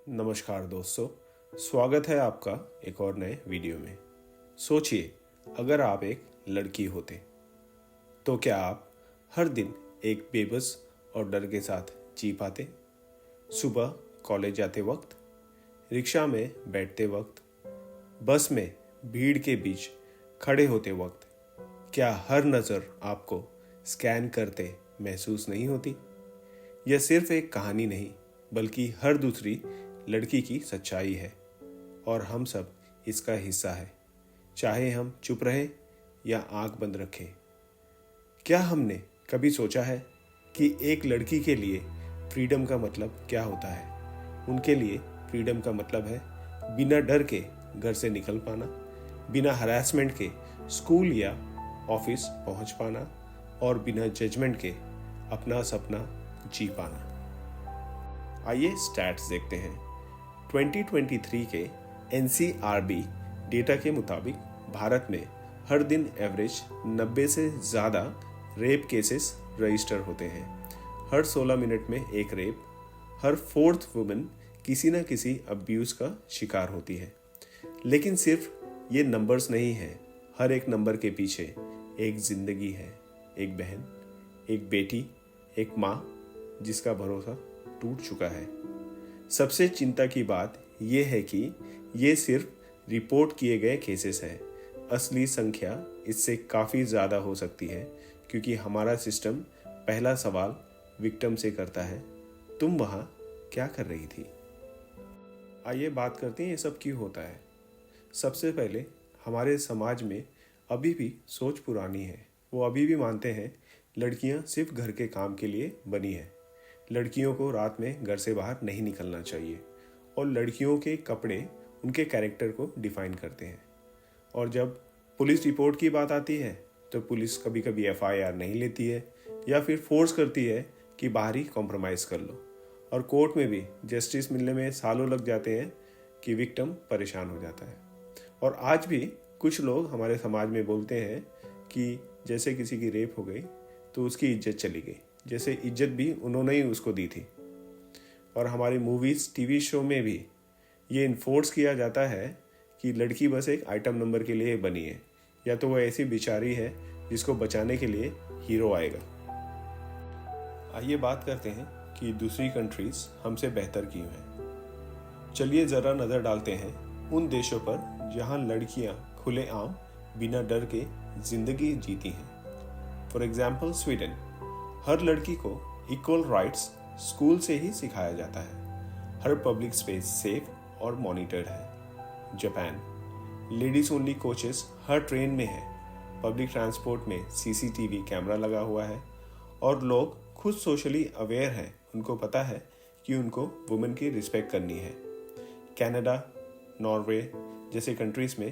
नमस्कार दोस्तों, स्वागत है आपका एक और नए वीडियो में। सोचिए, अगर आप एक लड़की होते तो क्या आप हर दिन एक बेबस और डर के साथ जी पाते? सुबह कॉलेज जाते वक्त, रिक्शा में बैठते वक्त, बस में भीड़ के बीच खड़े होते वक्त, क्या हर नज़र आपको स्कैन करते महसूस नहीं होती? यह सिर्फ एक कहानी नहीं, बल्कि हर दूसरी लड़की की सच्चाई है और हम सब इसका हिस्सा है, चाहे हम चुप रहे या आंख बंद रखें। क्या हमने कभी सोचा है कि एक लड़की के लिए फ्रीडम का मतलब क्या होता है? उनके लिए फ्रीडम का मतलब है बिना डर के घर से निकल पाना, बिना हरासमेंट के स्कूल या ऑफिस पहुंच पाना और बिना जजमेंट के अपना सपना जी पाना। आइए स्टैट्स देखते हैं। 2023 के NCRB डेटा के मुताबिक भारत में हर दिन एवरेज 90 से ज़्यादा रेप केसेस रजिस्टर होते हैं। हर 16 मिनट में एक रेप, हर फोर्थ वुमन किसी न किसी अब्यूज़ का शिकार होती है। लेकिन सिर्फ ये नंबर्स नहीं हैं, हर एक नंबर के पीछे एक ज़िंदगी है, एक बहन, एक बेटी, एक माँ जिसका भरोसा टूट चुका है। सबसे चिंता की बात यह है कि ये सिर्फ रिपोर्ट किए गए केसेस हैं। असली संख्या इससे काफ़ी ज़्यादा हो सकती है, क्योंकि हमारा सिस्टम पहला सवाल विक्टिम से करता है, तुम वहाँ क्या कर रही थी? आइए बात करते हैं ये सब क्यों होता है। सबसे पहले हमारे समाज में अभी भी सोच पुरानी है। वो अभी भी मानते हैं लड़कियां सिर्फ घर के काम के लिए बनी है। लड़कियों को रात में घर से बाहर नहीं निकलना चाहिए और लड़कियों के कपड़े उनके कैरेक्टर को डिफाइन करते हैं। और जब पुलिस रिपोर्ट की बात आती है तो पुलिस कभी कभी FIR नहीं लेती है या फिर फोर्स करती है कि बाहर ही कॉम्प्रोमाइज़ कर लो। और कोर्ट में भी जस्टिस मिलने में सालों लग जाते हैं कि विक्टिम परेशान हो जाता है। और आज भी कुछ लोग हमारे समाज में बोलते हैं कि जैसे किसी की रेप हो गई तो उसकी इज्जत चली गई, जैसे इज्जत भी उन्होंने ही उसको दी थी। और हमारी मूवीज़ TV शो में भी ये इन्फोर्स किया जाता है कि लड़की बस एक आइटम नंबर के लिए बनी है, या तो वो ऐसी बेचारी है जिसको बचाने के लिए हीरो आएगा। आइए बात करते हैं कि दूसरी कंट्रीज़ हमसे बेहतर क्यों हैं। चलिए ज़रा नज़र डालते हैं उन देशों पर जहां लड़कियां खुलेआम बिना डर के ज़िंदगी जीती हैं। फॉर एग्जाम्पल स्वीडन, हर लड़की को इक्वल राइट्स स्कूल से ही सिखाया जाता है। हर पब्लिक स्पेस सेफ और मॉनिटर्ड है। जापान, लेडीज ओनली कोचेस हर ट्रेन में है। पब्लिक ट्रांसपोर्ट में CCTV कैमरा लगा हुआ है और लोग खुद सोशली अवेयर हैं। उनको पता है कि उनको वुमेन की रिस्पेक्ट करनी है। कनाडा, नॉर्वे जैसे कंट्रीज़ में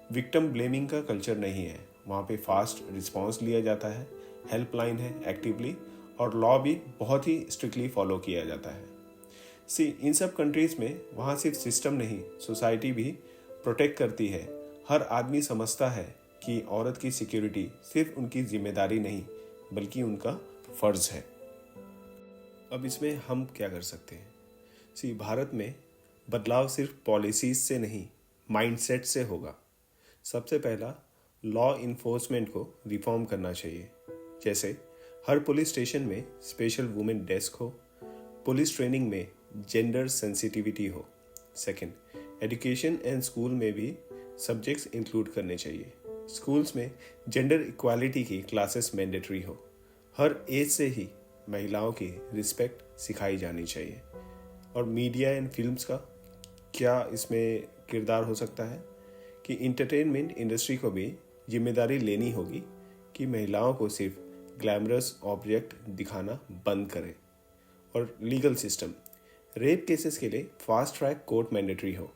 विक्टिम ब्लेमिंग का कल्चर नहीं है। वहाँ पे फास्ट रिस्पॉन्स लिया जाता है, हेल्पलाइन है एक्टिवली, और लॉ भी बहुत ही स्ट्रिक्टली फॉलो किया जाता है। इन सब कंट्रीज़ में वहाँ सिर्फ सिस्टम नहीं, सोसाइटी भी प्रोटेक्ट करती है। हर आदमी समझता है कि औरत की सिक्योरिटी सिर्फ उनकी जिम्मेदारी नहीं, बल्कि उनका फ़र्ज़ है। अब इसमें हम क्या कर सकते हैं? भारत में बदलाव सिर्फ पॉलिसीज से नहीं, माइंडसेट से होगा। सबसे पहला, लॉ इन्फोर्समेंट को रिफॉर्म करना चाहिए। जैसे हर पुलिस स्टेशन में स्पेशल वुमेन डेस्क हो, पुलिस ट्रेनिंग में जेंडर सेंसिटिविटी हो। सेकंड, एजुकेशन एंड स्कूल में भी सब्जेक्ट्स इंक्लूड करने चाहिए। स्कूल्स में जेंडर इक्वालिटी की क्लासेस मैंडेटरी हो। हर एज से ही महिलाओं की रिस्पेक्ट सिखाई जानी चाहिए। और मीडिया एंड फिल्म्स का क्या इसमें किरदार हो सकता है कि इंटरटेनमेंट इंडस्ट्री को भी जिम्मेदारी लेनी होगी कि महिलाओं को सिर्फ ग्लैमरस ऑब्जेक्ट दिखाना बंद करें। और लीगल सिस्टम, रेप केसेस के लिए फास्ट ट्रैक कोर्ट मैंडेटरी हो।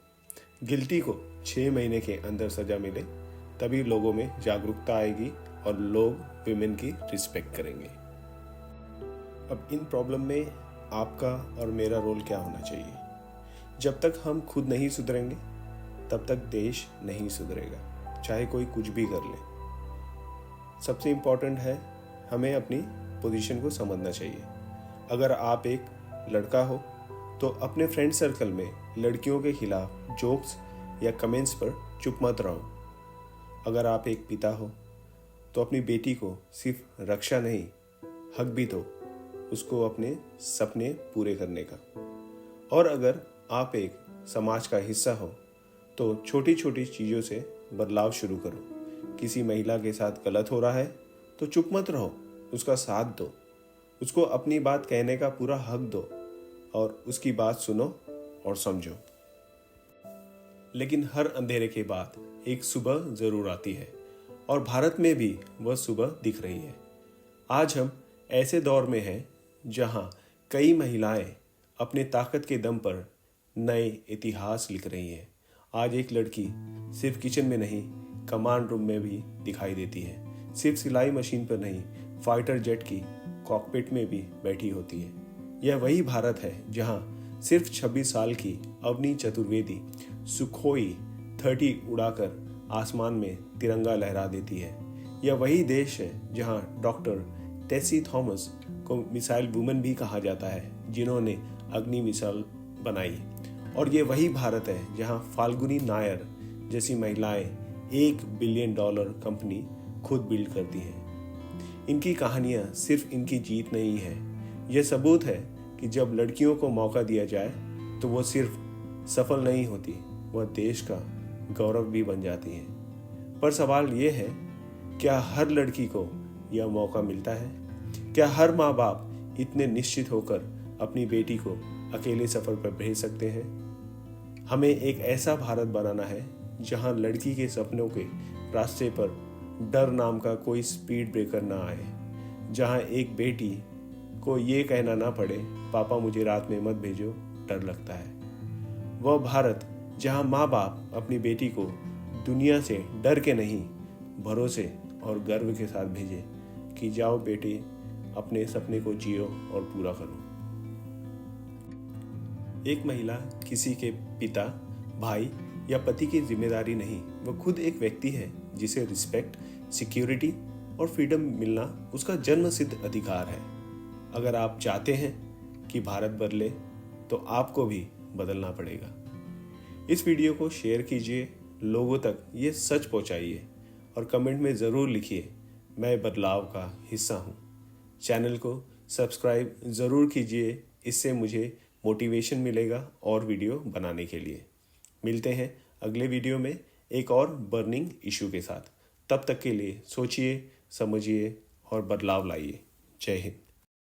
गिल्टी को 6 महीने के अंदर सजा मिले, तभी लोगों में जागरूकता आएगी और लोग विमेन की रिस्पेक्ट करेंगे। अब इन प्रॉब्लम में आपका और मेरा रोल क्या होना चाहिए? जब तक हम खुद नहीं सुधरेंगे तब तक देश नहीं सुधरेगा, चाहे कोई कुछ भी कर ले। सबसे इम्पोर्टेंट है हमें अपनी पोजीशन को समझना चाहिए। अगर आप एक लड़का हो तो अपने फ्रेंड सर्कल में लड़कियों के खिलाफ जोक्स या कमेंट्स पर चुप मत रहो। अगर आप एक पिता हो तो अपनी बेटी को सिर्फ रक्षा नहीं, हक भी दो उसको अपने सपने पूरे करने का। और अगर आप एक समाज का हिस्सा हो तो छोटी छोटी चीज़ों से बदलाव शुरू करो। किसी महिला के साथ गलत हो रहा है तो चुप मत रहो, उसका साथ दो, उसको अपनी बात कहने का पूरा हक दो और उसकी बात सुनो और समझो। लेकिन हर अंधेरे के बाद एक सुबह जरूर आती है और भारत में भी वह सुबह दिख रही है। आज हम ऐसे दौर में हैं जहां कई महिलाएं अपने ताकत के दम पर नए इतिहास लिख रही हैं। आज एक लड़की सिर्फ किचन में नहीं, कमांड रूम में भी दिखाई देती है। सिर्फ सिलाई मशीन पर नहीं, फाइटर जेट की कॉकपिट में भी बैठी होती है। यह वही भारत है जहां सिर्फ 26 साल की अवनी चतुर्वेदी सुखोई 30 उड़ाकर आसमान में तिरंगा लहरा देती है। यह वही देश है जहां डॉक्टर टेसी थॉमस को मिसाइल वुमन भी कहा जाता है, जिन्होंने अग्नि मिसाइल बनाई। और ये वही भारत है जहां फाल्गुनी नायर जैसी महिलाएं $1 बिलियन कंपनी खुद बिल्ड करती हैं। इनकी कहानियां सिर्फ इनकी जीत नहीं है, यह सबूत है कि जब लड़कियों को मौका दिया जाए तो वो सिर्फ सफल नहीं होती, वह देश का गौरव भी बन जाती हैं। पर सवाल ये है, क्या हर लड़की को यह मौका मिलता है? क्या हर माँ बाप इतने निश्चित होकर अपनी बेटी को अकेले सफर पर भेज सकते हैं? हमें एक ऐसा भारत बनाना है जहां लड़की के सपनों के रास्ते पर डर नाम का कोई स्पीड ब्रेकर ना आए, जहां एक बेटी को ये कहना ना पड़े, पापा मुझे रात में मत भेजो, डर लगता है। वह भारत जहां माँ बाप अपनी बेटी को दुनिया से डर के नहीं, भरोसे और गर्व के साथ भेजे कि जाओ बेटी, अपने सपने को जियो और पूरा करो। एक महिला किसी के पिता, भाई या पति की जिम्मेदारी नहीं, वह खुद एक व्यक्ति है जिसे रिस्पेक्ट, सिक्योरिटी और फ्रीडम मिलना उसका जन्म सिद्ध अधिकार है। अगर आप चाहते हैं कि भारत बदले तो आपको भी बदलना पड़ेगा। इस वीडियो को शेयर कीजिए, लोगों तक ये सच पहुंचाइए और कमेंट में ज़रूर लिखिए, मैं बदलाव का हिस्सा हूँ। चैनल को सब्सक्राइब ज़रूर कीजिए, इससे मुझे मोटिवेशन मिलेगा और वीडियो बनाने के लिए। मिलते हैं अगले वीडियो में एक और बर्निंग इशू के साथ। तब तक के लिए सोचिए, समझिए और बदलाव लाइए। जय हिंद।